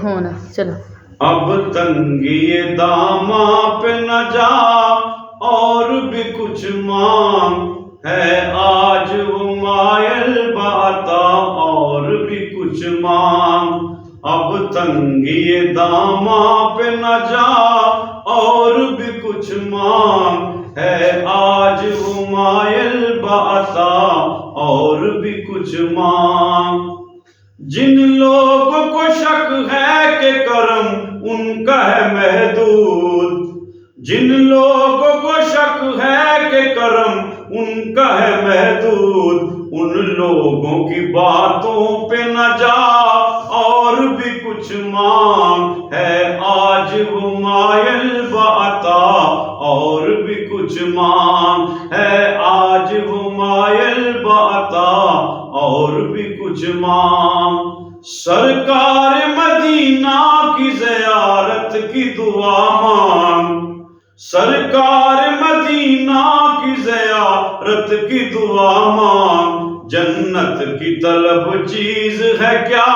ہونا. چلو. اب تنگی داماں پہ نہ جا اور بھی کچھ مانگ، ہے آج وہ مائل باتا اور بھی کچھ مانگ. اب تنگی داماں پہ نہ جا اور بھی کچھ مانگ، ہے آج وہ مائل باتا اور بھی کچھ مانگ. جن لوگوں کو شک ہے کہ کرم ان کا ہے محدود، جن لوگوں کو شک ہے کہ کرم ان کا ہے محدود، ان لوگوں کی باتوں پہ نہ جا اور بھی کچھ مانگ، ہے آج وہ مائل باتا اور بھی کچھ مانگ، ہے آج وہ مائل باتا اور بھی کچھ مانگ. سرکار مدینہ کی زیارت کی دعا مانگ، سرکار مدینہ کی زیارت کی دعا مانگ. جنت کی طلب چیز ہے کیا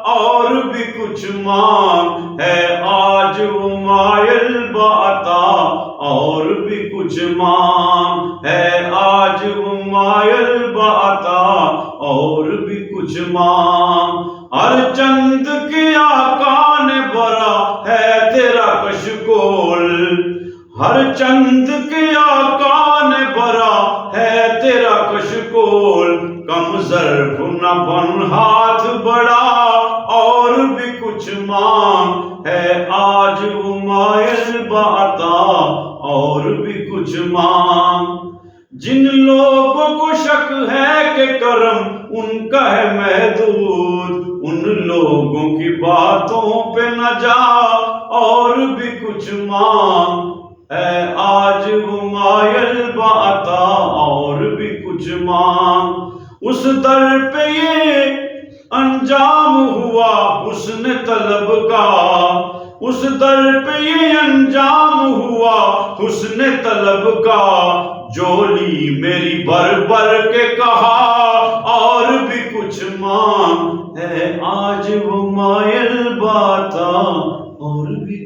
اور بھی کچھ مانگ، ہے آج وہ مائل باتا اور بھی کچھ مانگ، ہے آج وہ مائل باتا اور بھی کچھ مانگ. ہر چند کے آقا نے بھرا ہے تیرا کشکول، ہر چند کے آقا نے بھرا ہے تیرا کشکول. کم ظرف نہ بن ہاتھ بڑا اور بھی کچھ مانگ، ہے آج وہ مائل باتا اور بھی کچھ مانگ. جن لوگوں کو شک ہے کہ کرم ان کا ہے محدود، ان لوگوں کی باتوں پہ نہ جا اور بھی کچھ مانگ، ہے آج وہ مائل باتا اور بھی کچھ مانگ. اس در پہ یہ انجام ہوا حسن طلب کا، اس در پہ یہ انجام ہوا حسن طلب کا. جولی میری بھر بھر کے کہا اور بھی کچھ مانگ، ہے آج وہ مائل باتا اور بھی